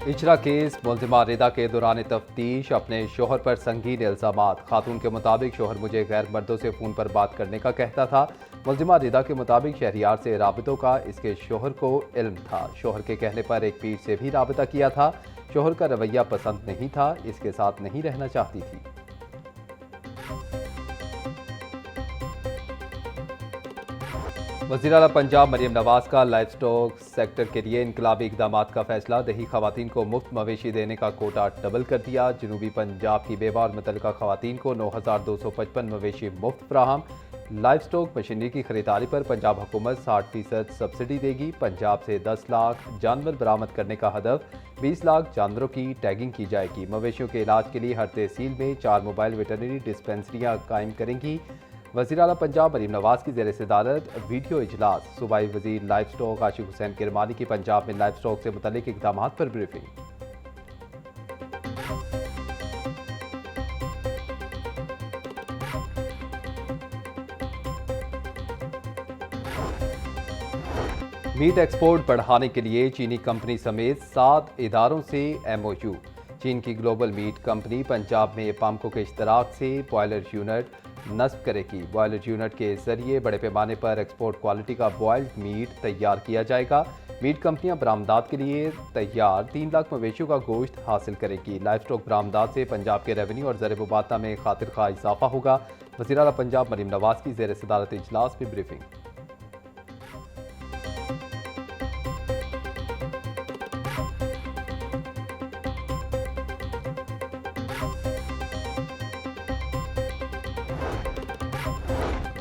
इजरा case मुलजिमा रिदा के दौरान तफ्तीश अपने शोहर पर संगीन इल्जामात। खातून के मुताबिक शोहर मुझे गैर मर्दों से फ़ोन पर बात करने का कहता था। मुलजिमा रिदा के मुताबिक शहरियार से राबितों का इसके शोहर को इल्म था। शोहर के कहने पर एक पीर से भी राबिता किया था। शोहर का रवैया पसंद नहीं था, इसके साथ नहीं रहना चाहती थी। वज़ीर आला पंजाब मरियम नवाज का लाइफ स्टॉक सेक्टर के लिए इनकलाबी इकदामात का फैसला। दही खवातीन को मुफ्त मवेशी देने का कोटा डबल कर दिया। जनूबी पंजाब की बेवा और मुतल्लिका खवातीन को 9,255 मवेशी मुफ्त फराहम। लाइफ स्टॉक मशीनरी की खरीदारी पर पंजाब हुकूमत 60% सब्सिडी देगी। पंजाब से 10 लाख जानवर बरामद करने का हदफ। 20 लाख जानवरों की टैगिंग की जाएगी। मवेशियों के इलाज के लिए हर तहसील में 4 मोबाइल वेटरनरी डिस्पेंसरियाँ कायम करेंगी। वज़ीर आला पंजाब मरीम नवाज की ज़ेर सदारत वीडियो इजलास। सूबाई वज़ीर लाइफ स्टॉक आशिक हुसैन किरमानी की पंजाब में लाइफ स्टॉक से मुतल्लिक इक़दामात पर ब्रीफिंग। मीट एक्सपोर्ट बढ़ाने के लिए चीनी कंपनी समेत 7 इदारों से MOU। चीन की ग्लोबल मीट कंपनी पंजाब में पामको के इश्तराक से बॉयलर यूनिट नस्ब करेगी। बॉयलर यूनिट के जरिए बड़े पैमाने पर एक्सपोर्ट क्वालिटी का बॉयल्ड मीट तैयार किया जाएगा। मीट कंपनियां बरामदात के लिए तैयार 3 लाख मवेशियों का गोश्त हासिल करेगी। लाइफ स्टॉक बरामदात से पंजाब के रेवेन्यू और ज़र मुबादला में खातिर खा इजाफा होगा। वज़ीर आला पंजाब मरीम नवाज की ज़ेर सदारत इजलास में ब्रीफिंग।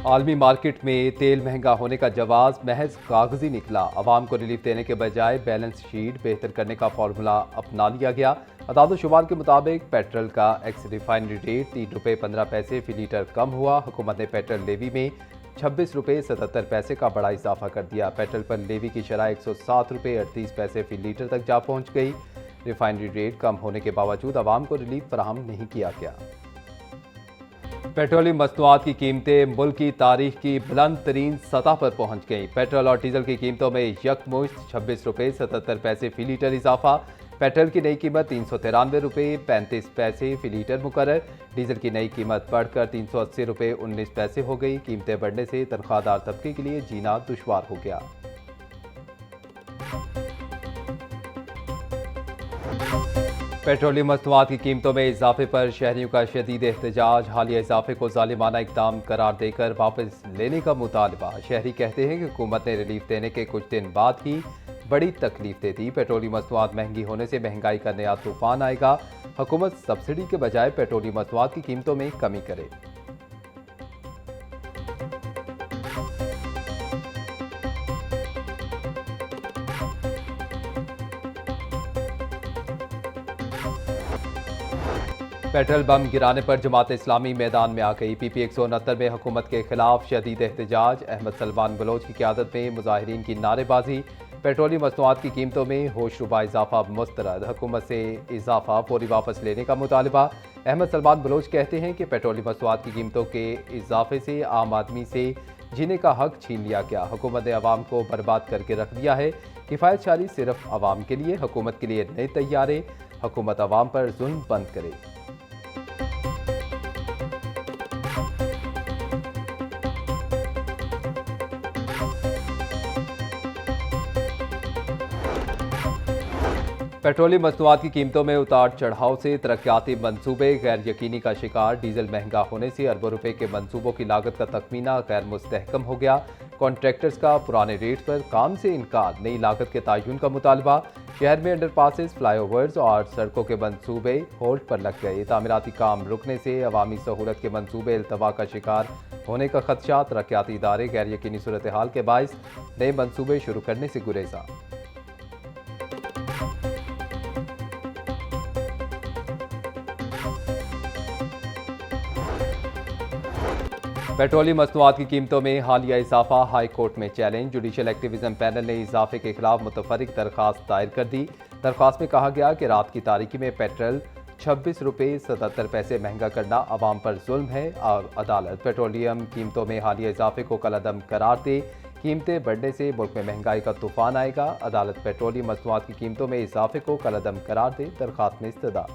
आलमी मार्केट में तेल महंगा होने का जवाब महज कागजी निकला। अवाम को रिलीफ देने के बजाय बैलेंस शीट बेहतर करने का फार्मूला अपना लिया गया। अदाद शुमार के मुताबिक पेट्रोल का एक्स रिफाइनरी रेट 3 रुपये 15 पैसे फी लीटर कम हुआ। हुकूमत ने पेट्रोल लेवी में 26 रुपये 77 पैसे का बड़ा इजाफा कर दिया। पेट्रोल पर लेवी की शरह 107 रुपये 38 पैसे फी लीटर तक जा पहुँच गई। रिफाइनरी रेट कम होने के बावजूद अवाम को रिलीफ फराहम नहीं किया गया। पेट्रोलियम मसनूआत की कीमतें मुल्क की तारीख की बुलंद तरीन सतह पर पहुंच गईं। पेट्रोल और डीजल की कीमतों में यकमुश्त 26 रुपये 77 पैसे फी लीटर इजाफा। पेट्रोल की नई कीमत 393 रुपये 35 पैसे फी लीटर मुकर्रर। डीजल की नई कीमत बढ़कर 380 रुपये 19 पैसे हो गई। कीमतें बढ़ने से तनख्वाहदार तबके के लिए जीना दुश्वार हो गया। पेट्रोलियम मसनूआत की कीमतों में इजाफे पर शहरियों का शदीद एहतजाज। हालिया इजाफे को जालिमाना इकदाम करार देकर वापस लेने का मुतालबा। शहरी कहते हैं कि हुकूमत ने रिलीफ देने के कुछ दिन बाद ही बड़ी तकलीफ दे दी। पेट्रोलियम मसनूआत महंगी होने से महंगाई का नया तूफान आएगा। हुकूमत सब्सिडी के बजाय पेट्रोलियम मसनूआत की कीमतों में कमी करे। पेट्रोल बम गिराने पर जमात इस्लामी मैदान में आ गई। PP 169 में हुकूमत के खिलाफ शदीद एहतजाज। अहमद सलमान बलोच की क़यादत में मुजाहिरीन की नारेबाजी। पेट्रोलियम मसनूआत की कीमतों में होशरुबा इजाफा मुस्तरद। हुकूमत से इजाफा फौरी वापस लेने का मुतालबा। अहमद सलमान बलोच कहते हैं कि पेट्रोलियम मसनूआत की कीमतों के इजाफे से आम आदमी से जीने का हक छीन लिया गया। हुकूमत ने अवाम को बर्बाद करके रख दिया है। किफ़ायतशारी सिर्फ अवाम के लिए, हुकूमत के लिए नए तैयारे। हुकूमत अवाम पर जुल्म बंद करे। पेट्रोलियम मसनूआत की कीमतों में उतार चढ़ाव से तरक्याती मंसूबे गैर यकीनी का शिकार। डीजल महंगा होने से अरबों रुपए के मंसूबों की लागत का तखमीना गैर मुस्तहकम हो गया। कॉन्ट्रैक्टर्स का पुराने रेट पर काम से इनकार। नई लागत के तयन का मुतालबा। शहर में अंडरपासेस, फ्लाईओवर्स और सड़कों के मंसूबे होल्ड पर लग गए। तामीराती काम रुकने से अवामी सहूलत के मंसूबे अल्तवा का शिकार होने का खदशा। तरक्याती इदारे गैर यकीनी सूरत हाल के बायस नए मंसूबे शुरू करने से गुरेजा। पेट्रोलियम मसनूआत की कीमतों में हालिया इजाफा हाई कोर्ट में चैलेंज। जुडिशल एक्टिविज्म पैनल ने इजाफे के खिलाफ मुतफरिक दरख्वास्त दायर कर दी। दरख्वास्त में कहा गया कि रात की तारीकी में पेट्रोल 26 रुपये 77 पैसे महंगा करना अवाम पर जुल्म है और अदालत पेट्रोलियम कीमतों में हालिया इजाफे को कलअदम करार दे। कीमतें बढ़ने से मुल्क में महंगाई का तूफान आएगा। अदालत पेट्रोलियम मसनूआत की कीमतों में इजाफे को कलअदम करार दे, दरखास्त में इस्तदा।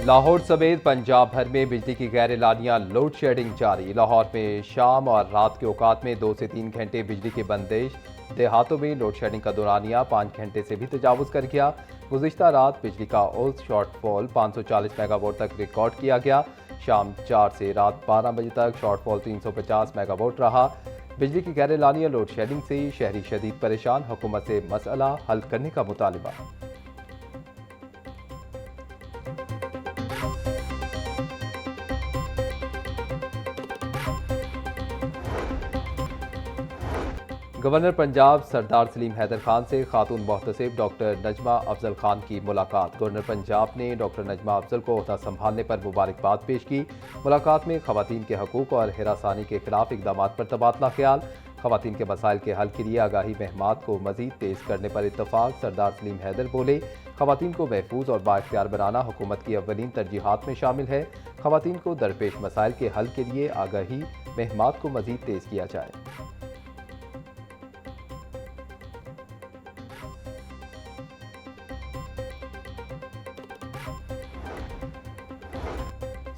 लाहौर समेत पंजाब भर में बिजली की गैर एलानिया लोड शेडिंग जारी। लाहौर में शाम और रात के औकात में 2 से 3 घंटे बिजली की बंदिश। देहातों में लोड शेडिंग का दौरानिया 5 घंटे से भी तजावुज कर गया। गुज़िश्ता रात बिजली का औसत शॉर्टफॉल 540 मेगावाट तक रिकॉर्ड किया गया। शाम 4 से रात 12 बजे तक शॉर्टफॉल 350 मेगावाट रहा। बिजली की गैर एलानिया लोड शेडिंग से शहरी शदीद परेशान। हुकूमत से मसला हल करने का मुतालबा। गवर्नर पंजाब सरदार सलीम हैदर खान से खातून मोहतसिब डॉक्टर नजमा अफजल खान की मुलाकात। गवर्नर पंजाब ने डॉक्टर नजमा अफजल को ओहदा संभालने पर मुबारकबाद पेश की। मुलाकात में खवातीन के हकूक और हिरासानी के खिलाफ इकदाम पर तबादला ख्याल। खवातीन के मसाइल के हल के लिए आगाही महमात को मजीद तेज करने पर इत्तफाक। सरदार सलीम हैदर बोले, खवातीन को महफूज और बाइख्तियार बनाना हुकूमत की अव्वलीन तरजीहात में शामिल है। खवातीन को दरपेश मसाइल के हल के लिए आगाही महमात को मजीद तेज किया जाए।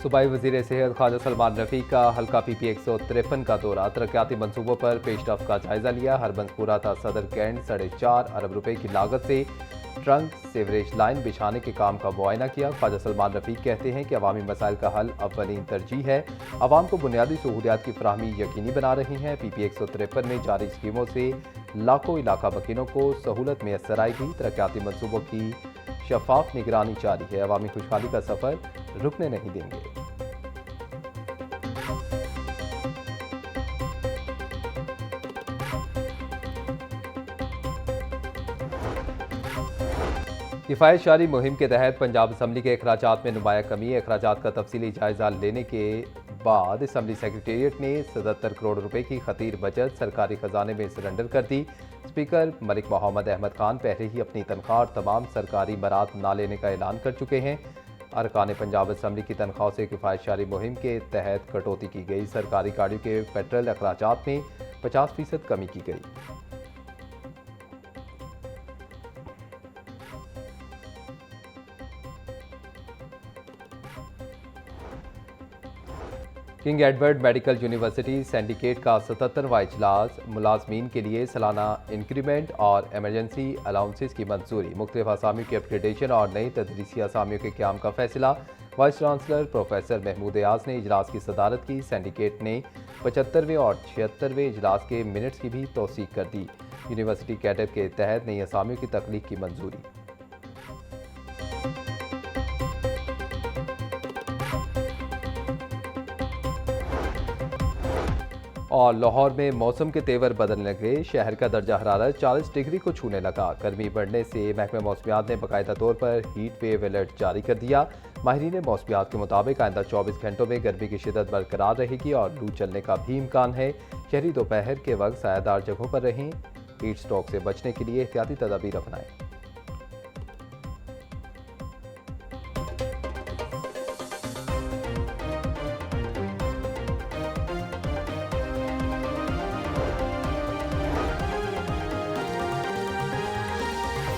सूबाई वज़ीर सेहत ख्वाजा सलमान रफ़ीक का हल्का PP 153 का दौरा। तरक्याती मनसूबों पर पेशरफ्त का जायजा लिया। हरबंसपुरा था सदर कैंट 4.5 अरब रुपए की लागत से ट्रंक सीवरेज लाइन बिछाने के काम का मुआयना किया। ख्वाजा सलमान रफ़ीक कहते हैं कि अवामी मसाइल का हल अव्वलीन तरजीह है। अवाम को बुनियादी सहूलियात की फराहमी यकीनी बना रही हैं। PP 153 में जारी स्कीमों से लाखों इलाका मकीनों को सहूलत मैसर आएगी। तरक्याती मनसूबों की शफाफ निगरानी जारी है। अवामी खुशहाली का सफ़र रुकने नहीं देंगे। किफ़ायत शारी मुहिम के तहत पंजाब असम्बली के अखराजात में नुमाया कमी। अखराजात का तफसीली जायजा लेने के बाद असम्बली सेक्रेटेरिएट ने 77 करोड़ रुपए की खतीर बचत सरकारी खजाने में सरेंडर कर दी। स्पीकर मलिक मोहम्मद अहमद खान पहले ही अपनी तनख्वाह और तमाम सरकारी मराद ना लेने का ऐलान कर चुके हैं। अरकान पंजाब असम्बली की तनख्वाह से किफ़ायत शारी मुहिम के तहत कटौती की गई। सरकारी गाड़ियों के पेट्रोल अखराजात में 50% कमी की गई। King Edward medical university syndicate का 77वां इजलास। मुलाजमीन के लिए सालाना इंक्रीमेंट और एमरजेंसी अलाउंसेस की मंजूरी। मुख्तलिफ असामियों की अपग्रेडेशन और नई तदरीसी असामियों के क़याम का फैसला। Vice chancellor professor Mahmood Ayaz ने इजलास की सदारत की। सिंडिकेट ने 75वें और 76वें इजलास के मिनट्स की भी तौसीक कर दी। यूनिवर्सिटी कैडर के तहत नई असामियों की तख्लीक की मंजूरी। और लाहौर में मौसम के तेवर बदलने लगे। शहर का दर्जा हरारत 40 डिग्री को छूने लगा। गर्मी बढ़ने से महकमा मौसमियात ने बाकायदा तौर पर हीट वेव अलर्ट जारी कर दिया। माहिरीन मौसमियात के मुताबिक आइंदा 24 घंटों में गर्मी की शिदत बरकरार रहेगी और लू चलने का भी इम्कान है। शहरी दोपहर के वक्त सायादार जगहों पर रहें। हीट स्ट्रोक से बचने के लिए एहतियाती तदाबीर अपनाएं।